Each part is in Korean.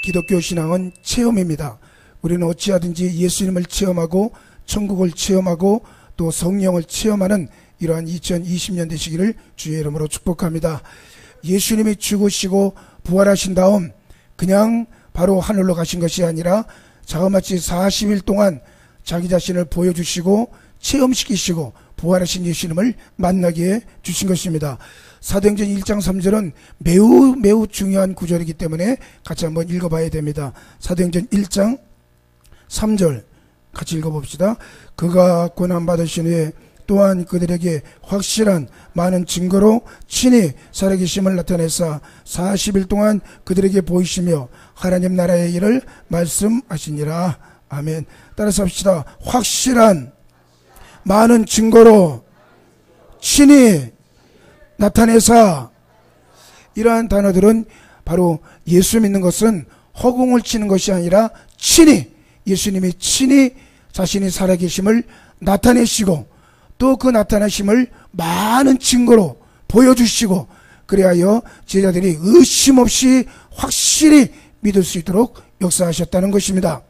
기독교 신앙은 체험입니다. 우리는 어찌하든지 예수님을 체험하고 천국을 체험하고 또 성령을 체험하는 이러한 2020년 되시기를 주의 이름으로 축복합니다. 예수님이 죽으시고 부활하신 다음 그냥 바로 하늘로 가신 것이 아니라 자그마치 40일 동안 자기 자신을 보여주시고 체험시키시고 부활하신 예수님을 만나게 해 주신 것입니다. 사도행전 1장 3절은 매우 중요한 구절이기 때문에 같이 한번 읽어봐야 됩니다. 사도행전 1장 3절 같이 읽어봅시다. 그가 고난받으신 후에 또한 그들에게 확실한 많은 증거로 친히 살아계심을 나타내사 40일 동안 그들에게 보이시며 하나님 나라의 일을 말씀하시니라. 아멘. 따라서 합시다. 확실한 많은 증거로 친히 나타내사. 이러한 단어들은 바로 예수 믿는 것은 허공을 치는 것이 아니라 친히, 예수님이 친히 자신이 살아계심을 나타내시고 또 그 나타나심을 많은 증거로 보여주시고 그리하여 제자들이 의심 없이 확실히 믿을 수 있도록 역사하셨다는 것입니다.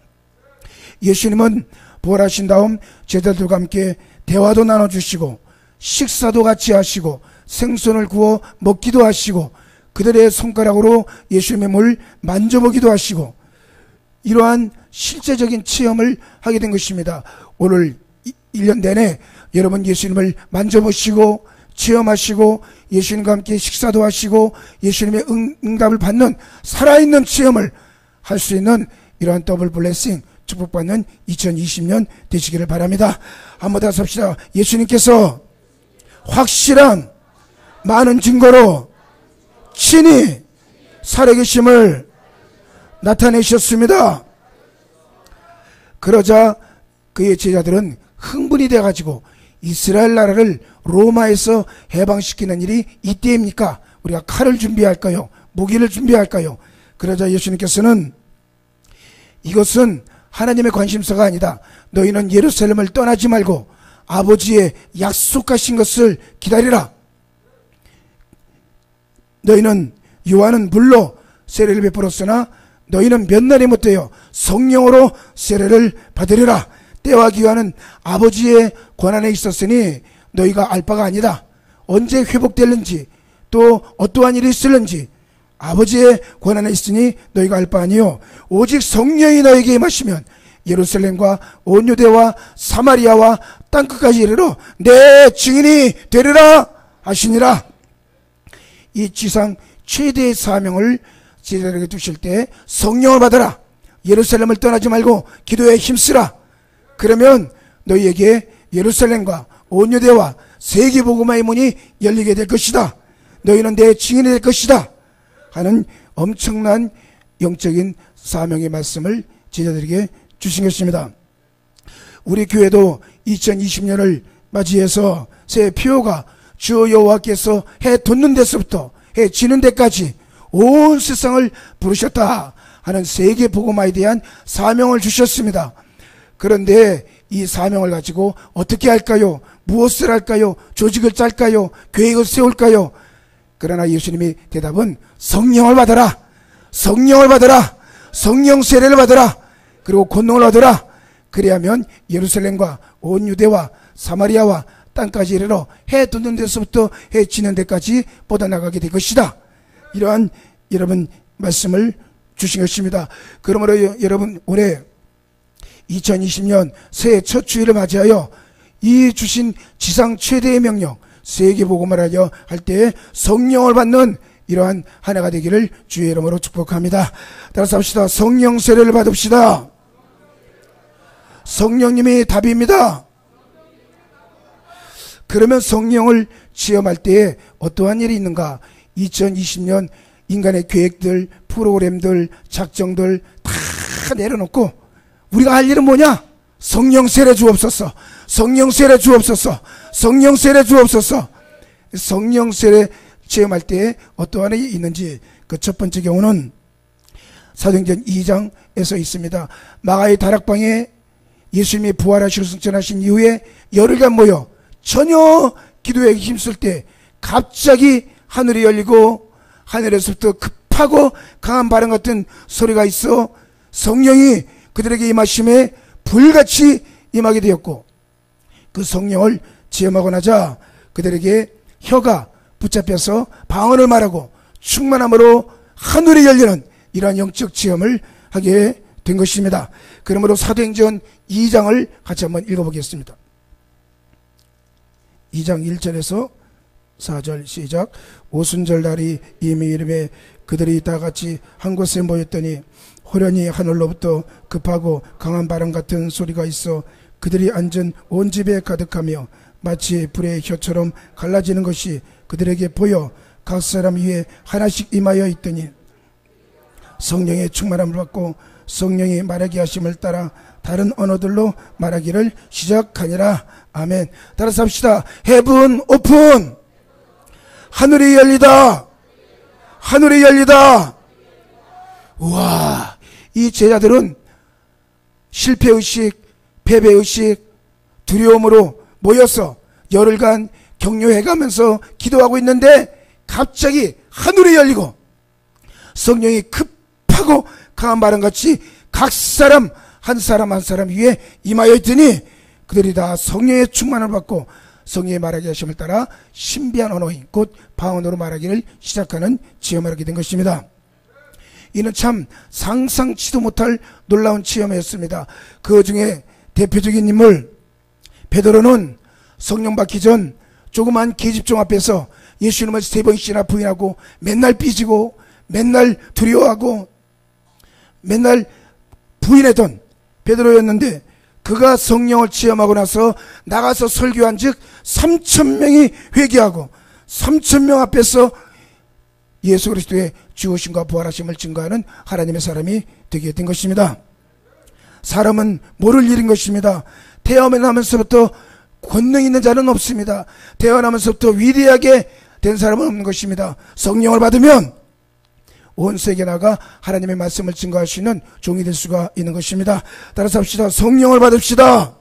예수님은 부활하신 다음 제자들과 함께 대화도 나눠주시고 식사도 같이 하시고 생선을 구워 먹기도 하시고 그들의 손가락으로 예수님의 몸을 만져보기도 하시고 이러한 실제적인 체험을 하게 된 것입니다. 오늘 1년 내내 여러분 예수님을 만져보시고 체험하시고 예수님과 함께 식사도 하시고 예수님의 응답을 받는 살아있는 체험을 할 수 있는 이러한 더블 블레싱 축복받는 2020년 되시기를 바랍니다. 한번 다시 합시다. 예수님께서 확실한 많은 증거로 친히 살아계심을 나타내셨습니다. 그러자 그의 제자들은 흥분이 돼가지고 이스라엘 나라를 로마에서 해방시키는 일이 이때입니까? 우리가 칼을 준비할까요? 무기를 준비할까요? 그러자 예수님께서는 이것은 하나님의 관심사가 아니다. 너희는 예루살렘을 떠나지 말고 아버지의 약속하신 것을 기다리라. 너희는 요한은 물로 세례를 베풀었으나 너희는 몇 날이 못되어 성령으로 세례를 받으리라. 때와 기한은 아버지의 권한에 있었으니 너희가 알 바가 아니다. 언제 회복될는지 또 어떠한 일이 있을는지 아버지의 권한에 있으니 너희가 알 바 아니요 오직 성령이 너희에게 임하시면 예루살렘과 온 유대와 사마리아와 땅끝까지 이르러 내 증인이 되리라 하시니라. 이 지상 최대의 사명을 제자들에게 두실 때 성령을 받아라. 예루살렘을 떠나지 말고 기도에 힘쓰라. 그러면 너희에게 예루살렘과 온 유대와 세계 복음화의 문이 열리게 될 것이다. 너희는 내 증인이 될 것이다. 하는 엄청난 영적인 사명의 말씀을 제자들에게 주신 것입니다. 우리 교회도 2020년을 맞이해서 새 표어가 주 여호와께서 해 돋는 데서부터 해 지는 데까지 온 세상을 부르셨다 하는 세계 복음화에 대한 사명을 주셨습니다. 그런데 이 사명을 가지고 어떻게 할까요? 무엇을 할까요? 조직을 짤까요? 계획을 세울까요? 그러나 예수님이 대답은 성령을 받아라. 성령을 받아라. 성령 세례를 받아라. 그리고 권능을 얻어라. 그리하면 예루살렘과 온 유대와 사마리아와 땅까지 이르러 해 돋는 데서부터 해 지는 데까지 뻗어나가게 될 것이다. 이러한 여러분 말씀을 주신 것입니다. 그러므로 여러분 올해 2020년 새해 첫 주일을 맞이하여 이 주신 지상 최대의 명령 세계 복음을 하려 할 때에 성령을 받는 이러한 한 해가 되기를 주의 이름으로 축복합니다. 따라서 합시다. 성령 세례를 받읍시다. 성령님이 답입니다. 그러면 성령을 체험할 때에 어떠한 일이 있는가? 2020년 인간의 계획들, 프로그램들, 작정들 다 내려놓고 우리가 할 일은 뭐냐? 성령 세례 주옵소서. 성령 세례 주옵소서. 성령 세례 주옵소서. 성령 세례 체험할 때에 어떠한 일이 있는지 그 첫 번째 경우는 사도행전 2장에서 있습니다. 마가의 다락방에 예수님이 부활하시고 승천하신 이후에 열흘간 모여 전혀 기도에 힘쓸 때 갑자기 하늘이 열리고 하늘에서부터 급한 급하고 강한 바람 같은 소리가 있어 성령이 그들에게 임하심에 불같이 임하게 되었고, 그 성령을 체험하고 나자 그들에게 혀가 붙잡혀서 방언을 말하고 충만함으로 하늘이 열리는 이러한 영적 체험을 하게 된 것입니다. 그러므로 사도행전 2장을 같이 한번 읽어보겠습니다. 2장 1절에서 4절 시작. 오순절 날이 이미 이름에 그들이 다 같이 한 곳에 모였더니 호련히 하늘로부터 급하고 강한 바람 같은 소리가 있어 그들이 앉은 온 집에 가득하며 마치 불의 혀처럼 갈라지는 것이 그들에게 보여 각 사람 위에 하나씩 임하여 있더니 성령의 충만함을 받고 성령이 말하게 하심을 따라 다른 언어들로 말하기를 시작하니라. 아멘. 따라서 합시다. 헤븐 오픈. 하늘이 열리다. 하늘이 열리다. 우와, 이 제자들은 실패의식, 패배의식, 두려움으로 모여서 열흘간 격려해가면서 기도하고 있는데 갑자기 하늘이 열리고 성령이 급하고 강한 바람같이 각 사람 한 사람 한 사람 위에 임하여 있더니 그들이 다 성령의 충만을 받고 성령의 말하게 하심을 따라 신비한 언어인 곧 방언으로 말하기를 시작하는 체험을 하게 된 것입니다. 이는 참 상상치도 못할 놀라운 체험이었습니다. 그 중에 대표적인 인물 베드로는 성령 받기 전 조그만 계집종 앞에서 예수님을 3번씩이나 부인하고 맨날 삐지고 맨날 두려워하고 맨날 부인했던 베드로였는데, 그가 성령을 체험하고 나서 나가서 설교한 즉 3,000명이 회개하고 3,000명 앞에서 예수 그리스도의 죽으심과 부활하심을 증거하는 하나님의 사람이 되게 된 것입니다. 사람은 모를 일인 것입니다. 태어나면서부터 권능 있는 자는 없습니다. 태어나면서부터 위대하게 된 사람은 없는 것입니다. 성령을 받으면 온 세계에 나가 하나님의 말씀을 증거할 수 있는 종이 될 수가 있는 것입니다. 따라서 합시다. 성령을 받읍시다.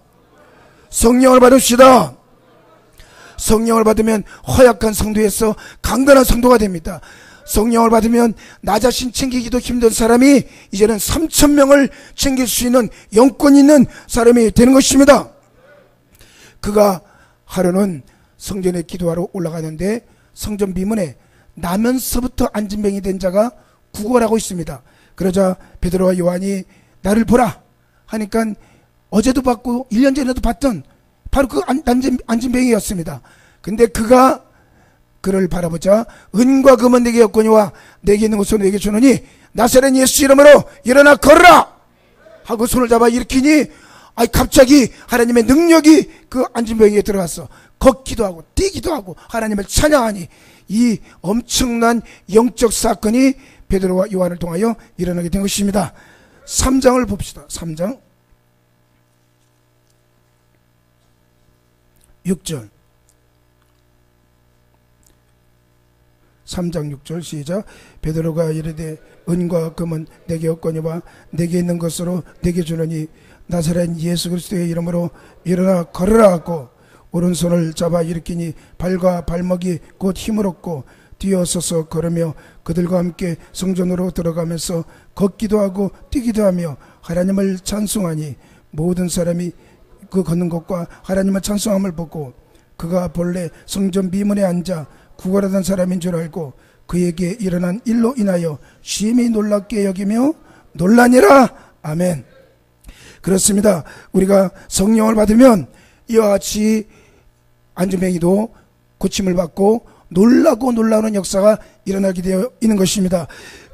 성령을 받읍시다. 성령을 받으면 허약한 성도에서 강건한 성도가 됩니다. 성령을 받으면 나 자신 챙기기도 힘든 사람이 이제는 3,000명을 챙길 수 있는 영권 있는 사람이 되는 것입니다. 그가 하루는 성전에 기도하러 올라가는데 성전 비문에 나면서부터 안진병이 된 자가 구걸하고 있습니다. 그러자 베드로와 요한이 나를 보라 하니까 어제도 봤고 1년 전에도 봤던 바로 그 안진병이었습니다. 근데 그가 그를 바라보자 은과 금은 내게 없거니와 내게 있는 것으로 내게 주노니 나사렛 예수 이름으로 일어나 걸으라 하고 손을 잡아 일으키니 갑자기 하나님의 능력이 그 안진병에게 들어갔어. 걷기도 하고 뛰기도 하고 하나님을 찬양하니 이 엄청난 영적 사건이 베드로와 요한을 통하여 일어나게 된 것입니다. 3장을 봅시다. 3장 6절 3장 6절 시작. 베드로가 이르되 은과 금은 내게 없거니와 내게 있는 것으로 내게 주노니 나사렛 예수 그리스도의 이름으로 일어나 걸으라 하고 오른손을 잡아 일으키니 발과 발목이 곧 힘을 얻고 뛰어서서 걸으며 그들과 함께 성전으로 들어가면서 걷기도 하고 뛰기도 하며 하나님을 찬송하니 모든 사람이 그 걷는 것과 하나님을 찬송함을 보고 그가 본래 성전 미문에 앉아 구걸하던 사람인 줄 알고 그에게 일어난 일로 인하여 심히 놀랍게 여기며 놀라니라. 아멘. 그렇습니다. 우리가 성령을 받으면 이와 같이 안진뱅이도 고침을 받고 놀라고 놀라운 역사가 일어나게 되어 있는 것입니다.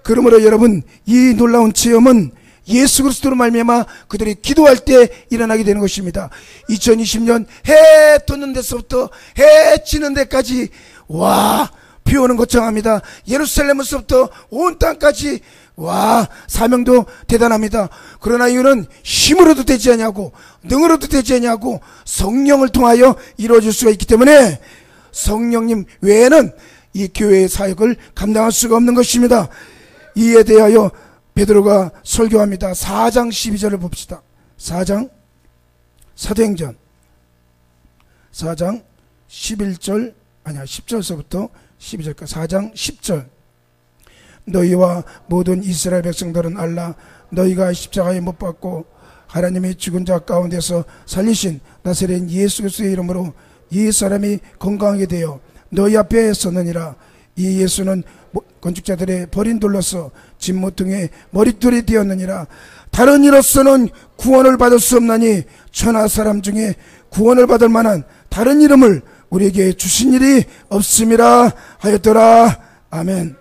그러므로 여러분, 이 놀라운 체험은 예수 그리스도로 말미암아 그들이 기도할 때 일어나게 되는 것입니다. 2020년 해 돋는 데서부터 해 지는 데까지 와, 비 오는 거창합니다. 예루살렘에서부터 온 땅까지 와, 사명도 대단합니다. 그러나 이유는 힘으로도 되지 않냐고 능으로도 되지 않냐고 성령을 통하여 이루어질 수가 있기 때문에 성령님 외에는 이 교회의 사역을 감당할 수가 없는 것입니다. 이에 대하여 베드로가 설교합니다. 4장 12절을 봅시다. 4장 사도행전 4장 11절 아니야 10절서부터 12절까지 4장 10절 너희와 모든 이스라엘 백성들은 알라. 너희가 십자가에 못 박고 하나님의 죽은 자 가운데서 살리신 나사렛 예수 그리스도의 이름으로 이 사람이 건강하게 되어 너희 앞에 섰느니라. 이 예수는 건축자들의 버린 돌로서 진모퉁이의 머릿돌이 되었느니라. 다른 이로서는 구원을 받을 수 없나니 천하 사람 중에 구원을 받을 만한 다른 이름을 우리에게 주신 일이 없음이라 하였더라. 아멘.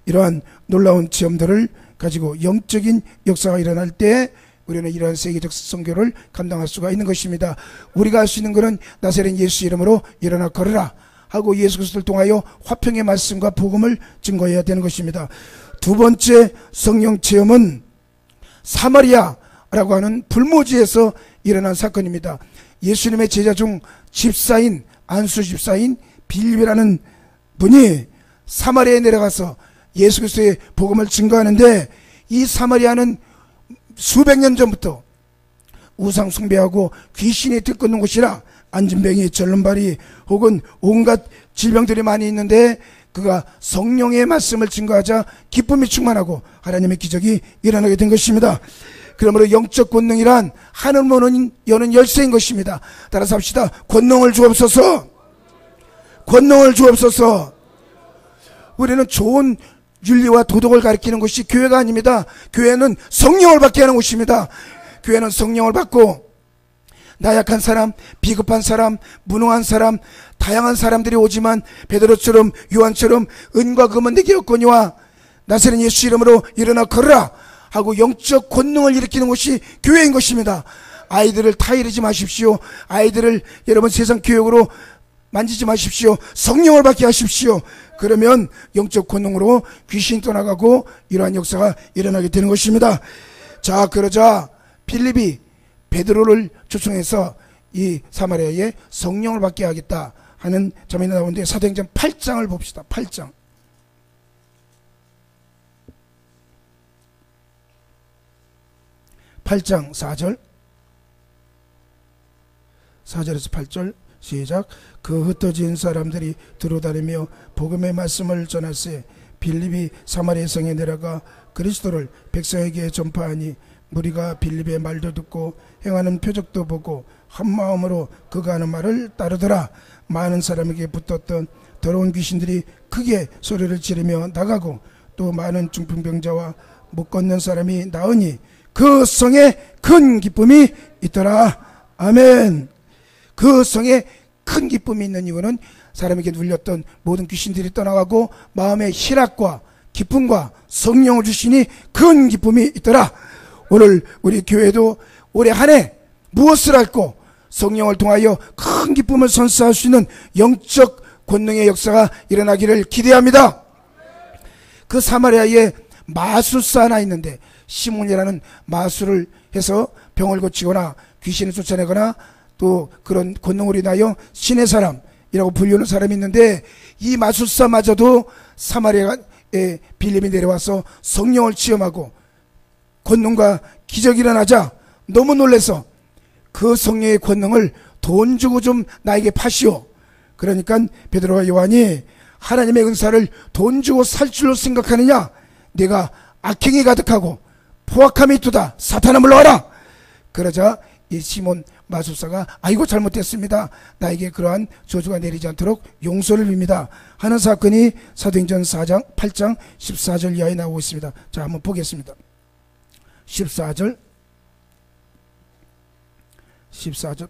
이러한 놀라운 체험들을 가지고 영적인 역사가 일어날 때 우리는 이러한 세계적 선교를 감당할 수가 있는 것입니다. 우리가 할 수 있는 것은 나사렛 예수 이름으로 일어나 걸으라 하고 예수 그리스도를 통하여 화평의 말씀과 복음을 증거해야 되는 것입니다. 두 번째 성령 체험은 사마리아라고 하는 불모지에서 일어난 사건입니다. 예수님의 제자 중 집사인 안수 집사인 빌립이라는 분이 사마리아에 내려가서 예수 그리스도의 복음을 증거하는데, 이 사마리아는 수백 년 전부터 우상 숭배하고 귀신이 들끓는 곳이라 안진병이, 절름발이 혹은 온갖 질병들이 많이 있는데, 그가 성령의 말씀을 증거하자 기쁨이 충만하고 하나님의 기적이 일어나게 된 것입니다. 그러므로 영적 권능이란 하늘 여는 열쇠인 것입니다. 따라서 합시다. 권능을 주옵소서. 권능을 주옵소서. 우리는 좋은 윤리와 도덕을 가르치는 것이 교회가 아닙니다. 교회는 성령을 받게 하는 곳입니다. 교회는 성령을 받고 나약한 사람, 비겁한 사람, 무능한 사람, 다양한 사람들이 오지만 베드로처럼 요한처럼 은과 금은 내게 없거니와 나사렛 예수 이름으로 일어나 걸으라 하고 영적 권능을 일으키는 것이 교회인 것입니다. 아이들을 타이르지 마십시오. 아이들을 여러분 세상 교육으로 만지지 마십시오. 성령을 받게 하십시오. 그러면 영적 권능으로 귀신이 떠나가고 이러한 역사가 일어나게 되는 것입니다. 자, 그러자 빌립이 베드로를 초청해서 이 사마리아에 성령을 받게 하겠다 하는 장면이 나오는데, 사도행전 8장을 봅시다. 8장 4절 4절에서 8절 시작. 그 흩어진 사람들이 들어다니며 복음의 말씀을 전하세 빌립이 사마리아 성에 내려가 그리스도를 백성에게 전파하니 무리가 빌립의 말도 듣고 행하는 표적도 보고 한 마음으로 그가 하는 말을 따르더라. 많은 사람에게 붙었던 더러운 귀신들이 크게 소리를 지르며 나가고 또 많은 중풍병자와 못 걷는 사람이 나으니 그 성에 큰 기쁨이 있더라. 아멘. 그 성에 큰 기쁨이 있는 이유는 사람에게 눌렸던 모든 귀신들이 떠나가고 마음의 희락과 기쁨과 성령을 주시니 큰 기쁨이 있더라. 오늘 우리 교회도 올해 한 해 무엇을 할고 성령을 통하여 큰 기쁨을 선사할 수 있는 영적 권능의 역사가 일어나기를 기대합니다. 그 사마리아에 마술사 하나 있는데, 시몬이라는 마술을 해서 병을 고치거나 귀신을 쫓아내거나 또 그런 권능으로 인하여 신의 사람이라고 불리는 사람이 있는데, 이 마술사마저도 사마리아에 빌립이 내려와서 성령을 체험하고 권능과 기적이 일어나자 너무 놀라서 그 성령의 권능을 돈 주고 좀 나에게 파시오. 그러니까 베드로와 요한이 하나님의 은사를 돈 주고 살 줄로 생각하느냐? 내가 악행이 가득하고 포악함이 있도다. 사탄아 물러와라. 그러자 이 시몬 마술사가 아이고 잘못됐습니다. 나에게 그러한 저주가 내리지 않도록 용서를 빕니다 하는 사건이 사도행전 4장 8장 14절 이하에 나오고 있습니다. 자, 한번 보겠습니다. 14절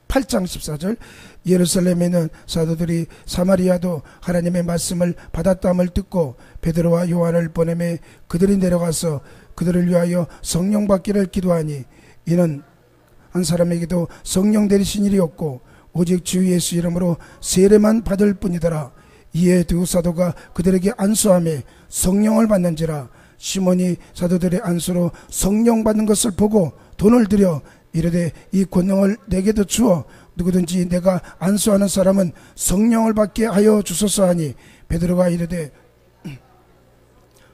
8장 14절. 예루살렘에 있는 사도들이 사마리아도 하나님의 말씀을 받았다함을 듣고 베드로와 요한을 보내매 그들이 내려가서 그들을 위하여 성령 받기를 기도하니 이는 한 사람에게도 성령 내리신 일이 없고 오직 주 예수 이름으로 세례만 받을 뿐이더라. 이에 두 사도가 그들에게 안수하며 성령을 받는지라. 시몬이 사도들의 안수로 성령 받는 것을 보고 돈을 들여 이르되 이 권능을 내게도 주어 누구든지 내가 안수하는 사람은 성령을 받게 하여 주소서 하니 베드로가 이르되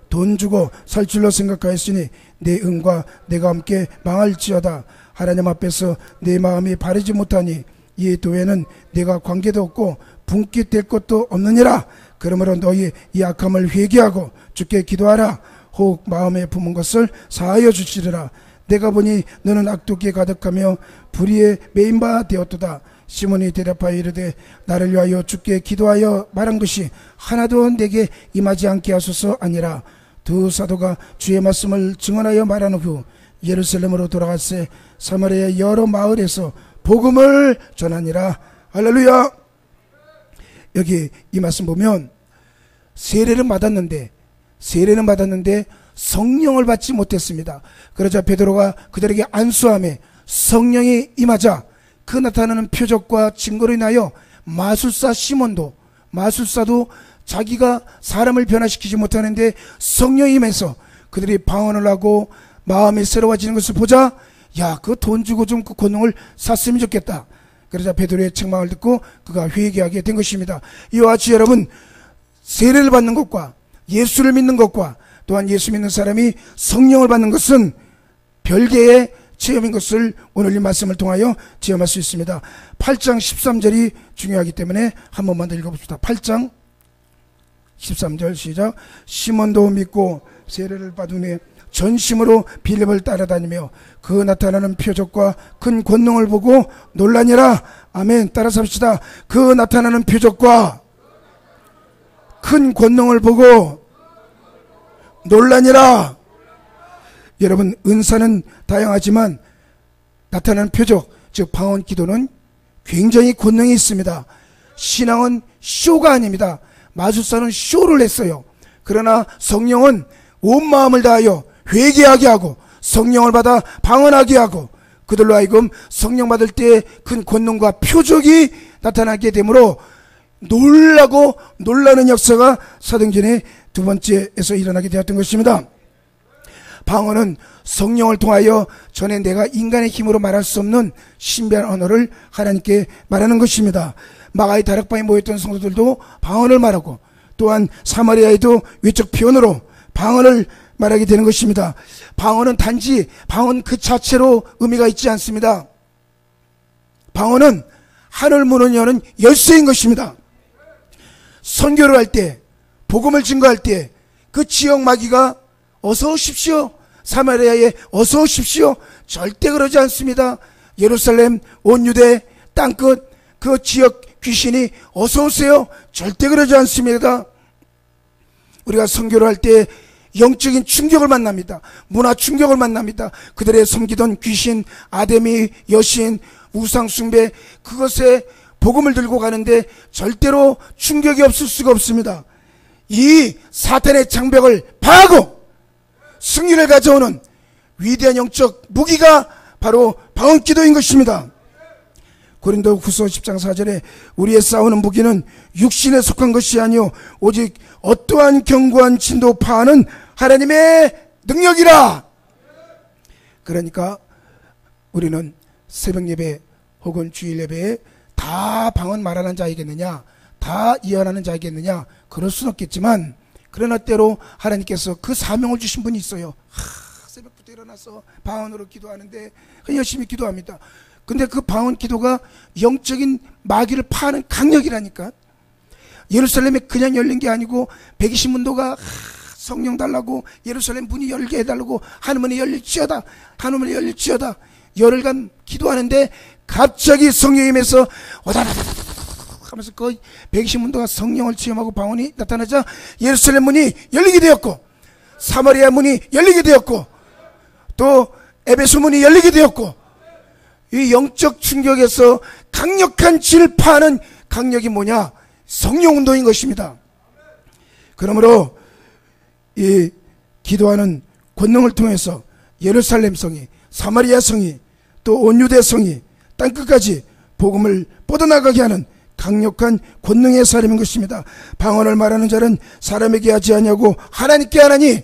돈 주고 살 줄로 생각하였으니 내 은과 내가 함께 망할지어다. 하나님 앞에서 내 마음이 바르지 못하니 이 도에는 내가 관계도 없고 분깃될 것도 없느니라. 그러므로 너희 이 악함을 회개하고 주께 기도하라. 혹 마음에 품은 것을 사하여 주시리라. 내가 보니 너는 악독에 가득하며 불의에 매인 바 되었도다. 시몬이 대답하여 이르되 나를 위하여 주께 기도하여 말한 것이 하나도 내게 임하지 않게 하소서 아니라. 두 사도가 주의 말씀을 증언하여 말한 후 예루살렘으로 돌아갔세 사마리아 여러 마을에서 복음을 전하니라. 할렐루야. 여기 이 말씀 보면 세례는 받았는데 성령을 받지 못했습니다. 그러자 베드로가 그들에게 안수함에 성령이 임하자 그 나타나는 표적과 증거로 인하여 마술사도 자기가 사람을 변화시키지 못하는데 성령이 임해서 그들이 방언을 하고 마음이 새로워지는 것을 보자 야, 그 돈 주고 좀 그 권능을 샀으면 좋겠다. 그러자 베드로의 책망을 듣고 그가 회개하게 된 것입니다. 이와 같이 여러분, 세례를 받는 것과 예수를 믿는 것과 또한 예수 믿는 사람이 성령을 받는 것은 별개의 체험인 것을 오늘 이 말씀을 통하여 체험할 수 있습니다. 8장 13절이 중요하기 때문에 한 번만 더 읽어봅시다. 8장 13절 시작. 시몬도 믿고 세례를 받은 후에 전심으로 빌립을 따라다니며 그 나타나는 표적과 큰 권능을 보고 놀라니라. 아멘. 따라서 합시다. 그 나타나는 표적과 큰 권능을 보고 놀라니라. 여러분, 은사는 다양하지만 나타나는 표적, 즉 방언 기도는 굉장히 권능이 있습니다. 신앙은 쇼가 아닙니다. 마술사는 쇼를 했어요. 그러나 성령은 온 마음을 다하여 회개하게 하고 성령을 받아 방언하게 하고 그들로 하여금 성령 받을 때 큰 권능과 표적이 나타나게 되므로 놀라고 놀라는 역사가 사도행전의 두 번째에서 일어나게 되었던 것입니다. 방언은 성령을 통하여 전에 내가 인간의 힘으로 말할 수 없는 신비한 언어를 하나님께 말하는 것입니다. 마가의 다락방에 모였던 성도들도 방언을 말하고 또한 사마리아에도 외적 표현으로 방언을 말하게 되는 것입니다. 방언은 단지 방언 그 자체로 의미가 있지 않습니다. 방언은 하늘 문을 여는 열쇠인 것입니다. 선교를 할 때, 복음을 증거할 때 그 지역 마귀가 어서 오십시오, 사마리아에 어서 오십시오, 절대 그러지 않습니다. 예루살렘, 온 유대, 땅끝 그 지역 귀신이 어서 오세요, 절대 그러지 않습니다. 우리가 선교를 할 때 영적인 충격을 만납니다. 문화 충격을 만납니다. 그들의 섬기던 귀신, 아데미, 여신, 우상숭배, 그것에 복음을 들고 가는데 절대로 충격이 없을 수가 없습니다. 이 사탄의 장벽을 파하고 승리를 가져오는 위대한 영적 무기가 바로 방언 기도인 것입니다. 고린도후서 10장 4절에 우리의 싸우는 무기는 육신에 속한 것이 아니요 오직 어떠한 견고한 진도 파하는 하나님의 능력이라. 그러니까 우리는 새벽 예배 혹은 주일 예배에 다 방언 말하는 자이겠느냐, 다 예언하는 자이겠느냐, 그럴 수는 없겠지만 그러나 때로 하나님께서 그 사명을 주신 분이 있어요. 새벽부터 일어나서 방언으로 기도하는데 열심히 기도합니다. 근데 그 방언 기도가 영적인 마귀를 파는 강력이라니까. 예루살렘에 그냥 열린 게 아니고 120문도가 성령 달라고 예루살렘 문이 열게 해달라고 하늘문이 열릴지어다, 하늘문이 열릴지어다 열흘간 기도하는데 갑자기 성령이 임해서 와다다다다 하면서 그 120문도가 성령을 체험하고 방언이 나타나자 예루살렘 문이 열리게 되었고 사마리아 문이 열리게 되었고 또 에베소 문이 열리게 되었고, 이 영적 충격에서 강력한 진을 파는 강력이 뭐냐? 성령운동인 것입니다. 그러므로 이 기도하는 권능을 통해서 예루살렘 성이, 사마리아 성이, 또 온 유대 성이 땅끝까지 복음을 뻗어나가게 하는 강력한 권능의 사람인 것입니다. 방언을 말하는 자는 사람에게 하지 아니하고 하나님께 하나니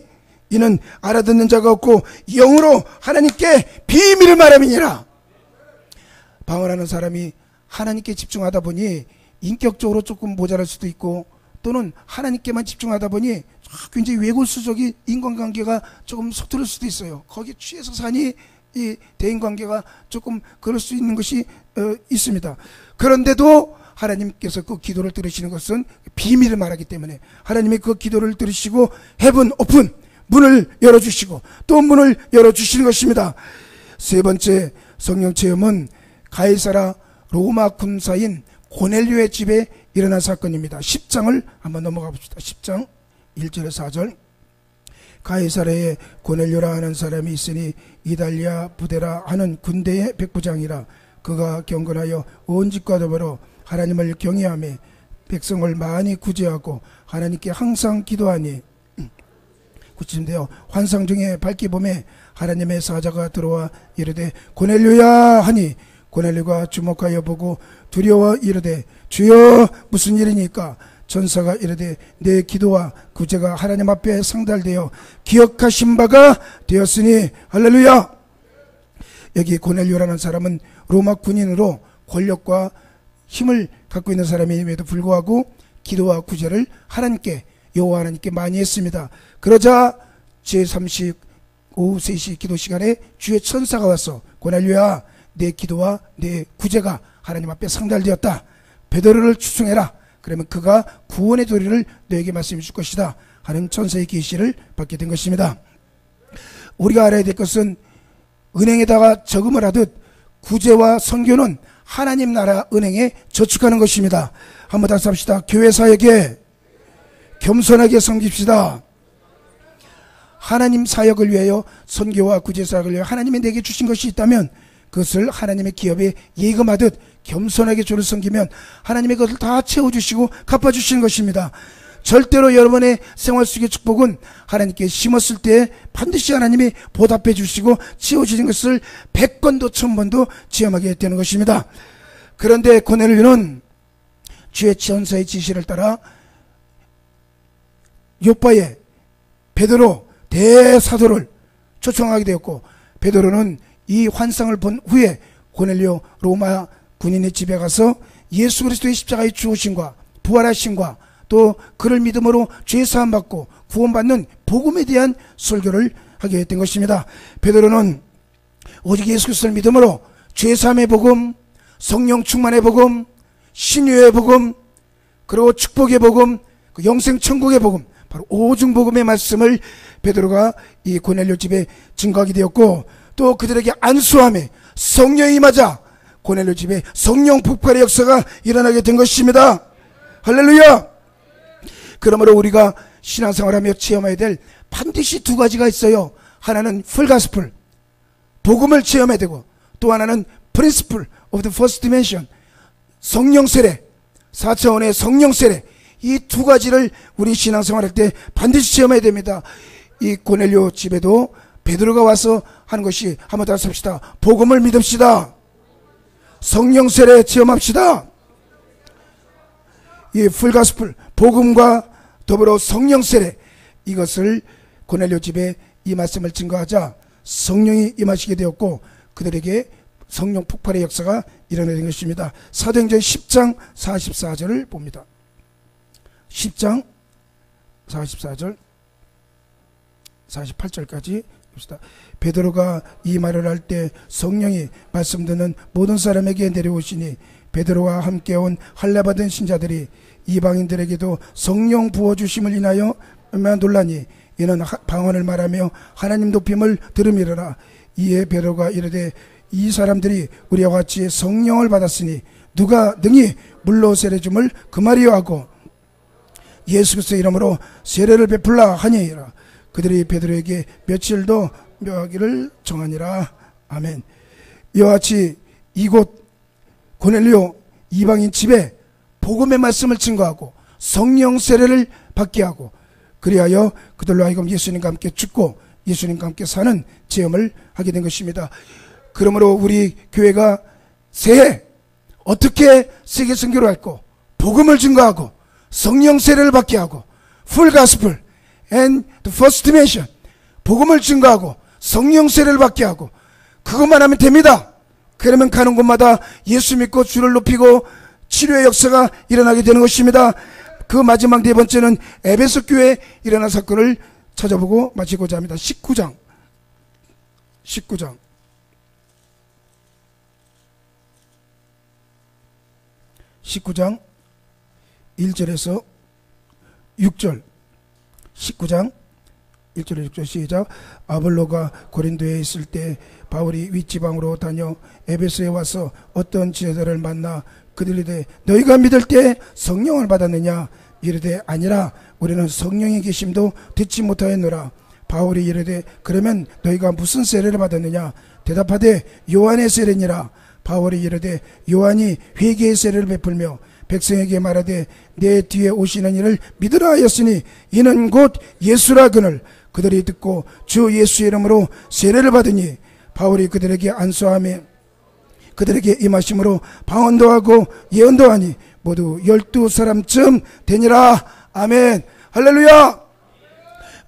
이는 알아듣는 자가 없고 영으로 하나님께 비밀을 말함이니라. 방언하는 사람이 하나님께 집중하다 보니 인격적으로 조금 모자랄 수도 있고 또는 하나님께만 집중하다 보니 굉장히 외골수적인 인간관계가 조금 서투를 수도 있어요. 거기에 취해서 사니 이 대인관계가 조금 그럴 수 있는 것이 있습니다. 그런데도 하나님께서 그 기도를 들으시는 것은 비밀을 말하기 때문에 하나님이 그 기도를 들으시고 헤븐 오픈, 문을 열어주시고 또 문을 열어주시는 것입니다. 세 번째 성령 체험은 가이사라 로마 군사인 고넬료의 집에 일어난 사건입니다. 10장을 한번 넘어가 봅시다. 10장 1절에서 4절. 가이사라에 고넬료라 하는 사람이 있으니 이달리아 부데라 하는 군대의 백부장이라. 그가 경건하여 온 집과 더불어 하나님을 경외하며 백성을 많이 구제하고 하나님께 항상 기도하니, 구치인데요, 환상 중에 밝게 보매 하나님의 사자가 들어와 이르되 고넬료야 하니 고넬료가 주목하여 보고 두려워 이르되 주여 무슨 일이니까? 전사가 이르되 내 기도와 구제가 하나님 앞에 상달되어 기억하신 바가 되었으니. 할렐루야. 여기 고넬료라는 사람은 로마 군인으로 권력과 힘을 갖고 있는 사람임에도 불구하고 기도와 구제를 하나님께, 여호와 하나님께 많이 했습니다. 그러자 제30 오후 3시 기도 시간에 주의 천사가 와서 고넬료야, 내 기도와 내 구제가 하나님 앞에 상달되었다. 베드로를 추송해라. 그러면 그가 구원의 도리를 너에게 말씀해 줄 것이다 하는 천사의 계시를 받게 된 것입니다. 우리가 알아야 될 것은 은행에다가 저금을 하듯 구제와 선교는 하나님 나라 은행에 저축하는 것입니다. 한번 다시 합시다. 교회사역에 겸손하게 섬깁시다. 하나님 사역을 위하여, 선교와 구제 사역을 위하여 하나님이 내게 주신 것이 있다면 그것을 하나님의 기업에 예금하듯 겸손하게 주를 섬기면 하나님이 그것을 다 채워주시고 갚아주시는 것입니다. 절대로 여러분의 생활 속의 축복은 하나님께 심었을 때 반드시 하나님이 보답해 주시고 채워주신 것을 100번도 1000번도 체험하게 되는 것입니다. 그런데 고넬료는 주의 천사의 지시를 따라 요빠에 베드로 대사도를 초청하게 되었고, 베드로는 이 환상을 본 후에 고넬료 로마 군인의 집에 가서 예수 그리스도의 십자가의 죽으심과 부활하심과 또 그를 믿음으로 죄 사함 받고 구원받는 복음에 대한 설교를 하게 된 것입니다. 베드로는 오직 예수 그리스도를 믿음으로 죄 사함의 복음, 성령 충만의 복음, 신유의 복음, 그리고 축복의 복음, 그 영생 천국의 복음, 바로 오중 복음의 말씀을 베드로가 이 고넬료 집에 증거하게 되었고, 또 그들에게 안수함에 성령이 임하자 고넬료 집에 성령 폭발의 역사가 일어나게 된 것입니다. 할렐루야. 그러므로 우리가 신앙생활하며 체험해야 될 반드시 두 가지가 있어요. 하나는 풀가스풀, 복음을 체험해야 되고, 또 하나는 principle of the first dimension, 성령 세례, 4차원의 성령 세례. 이 두 가지를 우리 신앙생활할 때 반드시 체험해야 됩니다. 이 고넬료 집에도 베드로가 와서 하는 것이, 한번 다시 합시다. 복음을 믿읍시다. 성령 세례 체험합시다. 이 풀가스풀, 복음과 더불어 성령 세례, 이것을 고넬료 집에 이 말씀을 증거하자 성령이 임하시게 되었고 그들에게 성령 폭발의 역사가 일어나는 것입니다. 사도행전 10장 44절을 봅니다. 10장 44절 48절까지 봅시다. 베드로가 이 말을 할 때 성령이 말씀 듣는 모든 사람에게 내려오시니 베드로와 함께 온 할례받은 신자들이 이방인들에게도 성령 부어주심을 인하여 얼마나 놀라니 이는 방언을 말하며 하나님 높임을 들음이러라. 이에 베드로가 이르되 이 사람들이 우리와 같이 성령을 받았으니 누가 능히 물로 세례 줌을 금하리요 하고 예수 그리스도의 이름으로 세례를 베풀라 하니라. 그들이 베드로에게 며칠 더 묘하기를 정하니라. 아멘. 이와 같이 이곳 고넬료 이방인 집에 복음의 말씀을 증거하고 성령 세례를 받게 하고, 그리하여 그들로 하여금 예수님과 함께 죽고 예수님과 함께 사는 체험을 하게 된 것입니다. 그러므로 우리 교회가 새해 어떻게 세계 선교를 할고 복음을 증거하고 성령 세례를 받게 하고 full gospel and the first dimension, 복음을 증거하고 성령 세례를 받게 하고, 그것만 하면 됩니다. 그러면 가는 곳마다 예수 믿고 주를 높이고 치료의 역사가 일어나게 되는 것입니다. 그 마지막 네 번째는 에베소 교회에 일어난 사건을 찾아보고 마치고자 합니다. 19장 19장 1절에서 6절. 19장 1절에서 6절 시작. 아볼로가 고린도에 있을 때 바울이 윗지방으로 다녀 에베소에 와서 어떤 지도자를 만나 그들이 이르되 너희가 믿을 때 성령을 받았느냐? 이르되 아니라 우리는 성령의 계심도 듣지 못하였노라. 바울이 이르되 그러면 너희가 무슨 세례를 받았느냐? 대답하되 요한의 세례니라. 바울이 이르되 요한이 회개의 세례를 베풀며 백성에게 말하되 내 뒤에 오시는 이를 믿으라 하였으니 이는 곧 예수라 그늘. 그들이 듣고 주 예수의 이름으로 세례를 받으니 바울이 그들에게 안수하며 그들에게 임하심으로 방언도 하고 예언도 하니 모두 12사람쯤 되니라. 아멘. 할렐루야.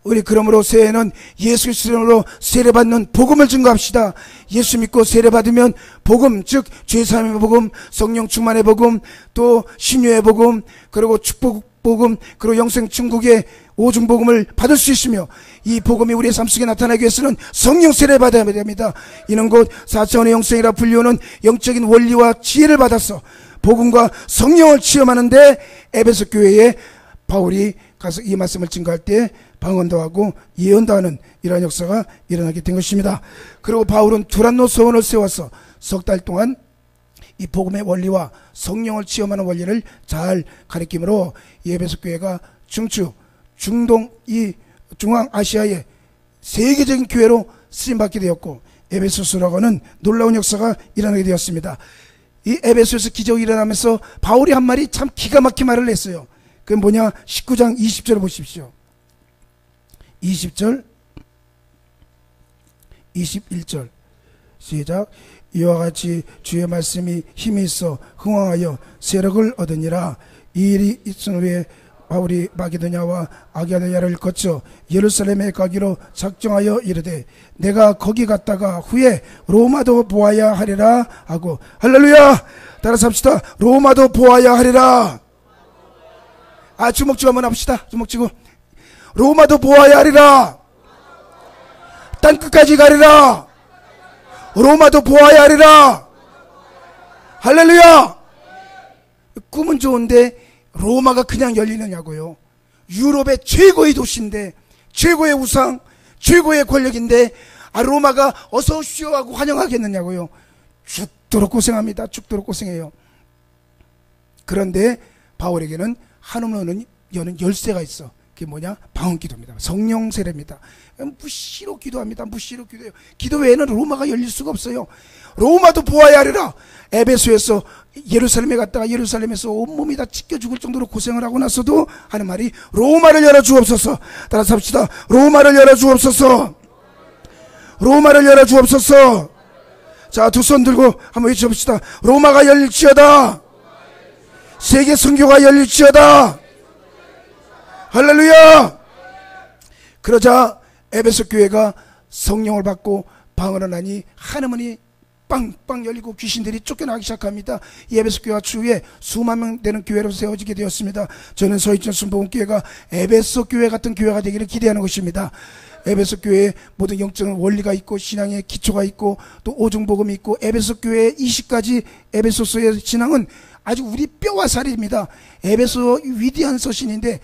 우리 그러므로 새해에는 예수 그리스도 이름으로 세례받는 복음을 증거합시다. 예수 믿고 세례받으면 복음, 즉 죄사함의 복음, 성령 충만의 복음, 또 신유의 복음, 그리고 축복 복음, 그리고 영생 천국의 오중 복음을 받을 수 있으며, 이 복음이 우리의 삶 속에 나타나기 위해서는 성령 세례 받아야 됩니다. 이는 곧 4차원의 영성이라 불리우는 영적인 원리와 지혜를 받아서 복음과 성령을 체험하는데, 에베소 교회에 바울이 가서 이 말씀을 증거할 때 방언도 하고 예언도 하는 이러한 역사가 일어나게 된 것입니다. 그리고 바울은 두란노 서원을 세워서 석 달 동안 이 복음의 원리와 성령을 체험하는 원리를 잘 가르침으로 이 에베소 교회가 중추, 중동, 이 중앙아시아의 세계적인 교회로 쓰임받게 되었고, 에베소서라고 하는 놀라운 역사가 일어나게 되었습니다. 이 에베소에서 기적이 일어나면서 바울이 한 말이 참 기가 막힌 말을 했어요. 그게 뭐냐? 19장 20절을 보십시오. 20절, 21절 시작. 이와 같이 주의 말씀이 힘이 있어 흥왕하여 세력을 얻으니라. 이 일이 있은 후에 바울이 마게도냐와 아기아냐를 거쳐 예루살렘에 가기로 작정하여 이르되 내가 거기 갔다가 후에 로마도 보아야 하리라 하고. 할렐루야. 따라서 합시다. 로마도 보아야 하리라. 주먹 쥐고 한번 합시다. 주먹 쥐고. 로마도 보아야 하리라. 땅끝까지 가리라. 로마도 보아야 하리라. 할렐루야. 꿈은 좋은데 로마가 그냥 열리느냐고요. 유럽의 최고의 도시인데, 최고의 우상, 최고의 권력인데 로마가 어서 오시오 하고 환영하겠느냐고요. 죽도록 고생합니다. 죽도록 고생해요. 그런데 바울에게는 한없는 여는 열쇠가 있어. 그게 뭐냐? 방언기도입니다. 성령 세례입니다. 무시로 기도합니다. 무시로 기도해요. 기도 외에는 로마가 열릴 수가 없어요. 로마도 보아야 하리라. 에베소에서 예루살렘에 갔다가 예루살렘에서 온몸이 다 찢겨 죽을 정도로 고생을 하고 나서도 하는 말이 로마를 열어 주옵소서. 따라서 합시다. 로마를 열어 주옵소서. 로마를 열어 주옵소서. 자, 두 손 들고 한번 외쳐봅시다. 로마가 열릴지어다. 세계 선교가 열릴지어다. 할렐루야. 그러자 에베소 교회가 성령을 받고 방언을 하니 하늘문이 빵빵 열리고 귀신들이 쫓겨나기 시작합니다. 이 에베소 교회가 추후에 수만 명 되는 교회로 세워지게 되었습니다. 저는 서희천 순복음교회가 에베소 교회 같은 교회가 되기를 기대하는 것입니다. 에베소 교회에 모든 영적인 원리가 있고 신앙의 기초가 있고 또 오중복음이 있고, 에베소 교회의 20가지 에베소서의 신앙은 아주 우리 뼈와 살입니다. 에베소 위대한 서신인데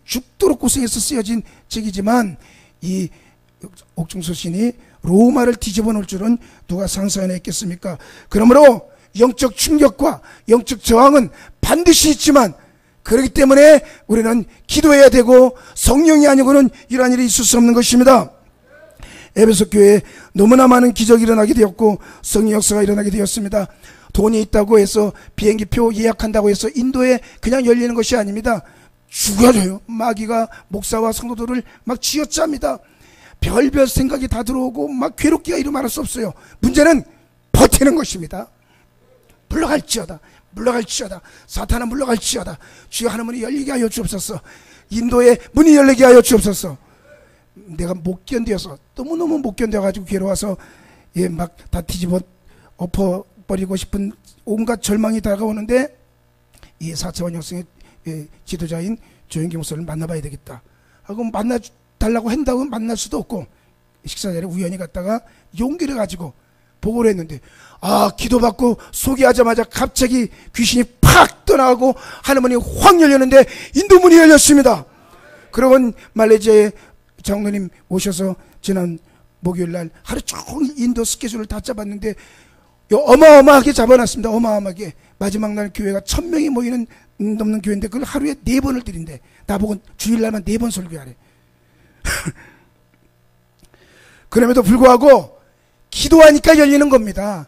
죽도록 고생해서 쓰여진 책이지만 이 옥중서신이 로마를 뒤집어 놓을 줄은 누가 상상했겠습니까? 그러므로 영적 충격과 영적 저항은 반드시 있지만, 그렇기 때문에 우리는 기도해야 되고 성령이 아니고는 이러한 일이 있을 수 없는 것입니다. 에베소 교회에 너무나 많은 기적이 일어나게 되었고 성령 역사가 일어나게 되었습니다. 돈이 있다고 해서 비행기표 예약한다고 해서 인도에 그냥 열리는 것이 아닙니다. 죽여줘요. 마귀가 목사와 성도들을 막 쥐어짜입니다. 별별 생각이 다 들어오고 막 괴롭기가 이루 말할 수 없어요. 문제는 버티는 것입니다. 물러갈지어다. 물러갈지어다. 사탄은 물러갈지어다. 주여 하나님이 열리게 하여 주옵소서. 인도에 문이 열리게 하여 주옵소서. 내가 못 견뎌서, 너무너무 못 견뎌가지고 괴로워서 막 다 뒤집어 엎어버리고 싶은 온갖 절망이 다가오는데, 이 4차원 영성의 지도자인 조영기 목사를 만나봐야 되겠다 하고 만나달라고 한다고 만날 수도 없고, 식사 자리에 우연히 갔다가 용기를 가지고 보고를 했는데, 기도받고 소개하자마자 갑자기 귀신이 팍 탁 떠나가고 하늘문이 확 열렸는데 인도문이 열렸습니다. 그러고 말레이시아에 장로님 오셔서 지난 목요일날 하루 종일 인도 스케줄을 다 잡았는데 어마어마하게 잡아놨습니다. 어마어마하게. 마지막 날 교회가 1000명이 모이는 넘는 교회인데 그걸 하루에 4번을 드린대. 나보고 주일날만 4번 설교하래. 그럼에도 불구하고 기도하니까 열리는 겁니다.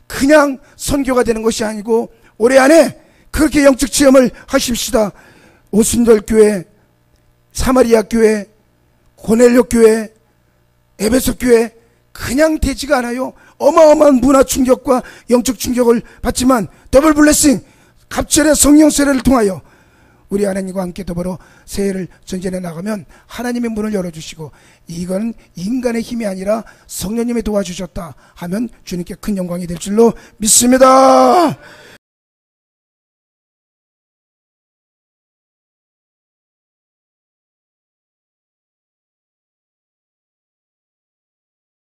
그냥 선교가 되는 것이 아니고 올해 안에 그렇게 영적 체험을 하십시다. 오순절 교회, 사마리아 교회, 고넬료 교회, 에베소 교회 그냥 되지가 않아요. 어마어마한 문화 충격과 영적 충격을 받지만 더블 블레싱, 갑절의 성령 세례를 통하여 우리 하나님과 함께 더불어 새해를 전진해 나가면 하나님의 문을 열어주시고 이건 인간의 힘이 아니라 성령님이 도와주셨다 하면 주님께 큰 영광이 될 줄로 믿습니다.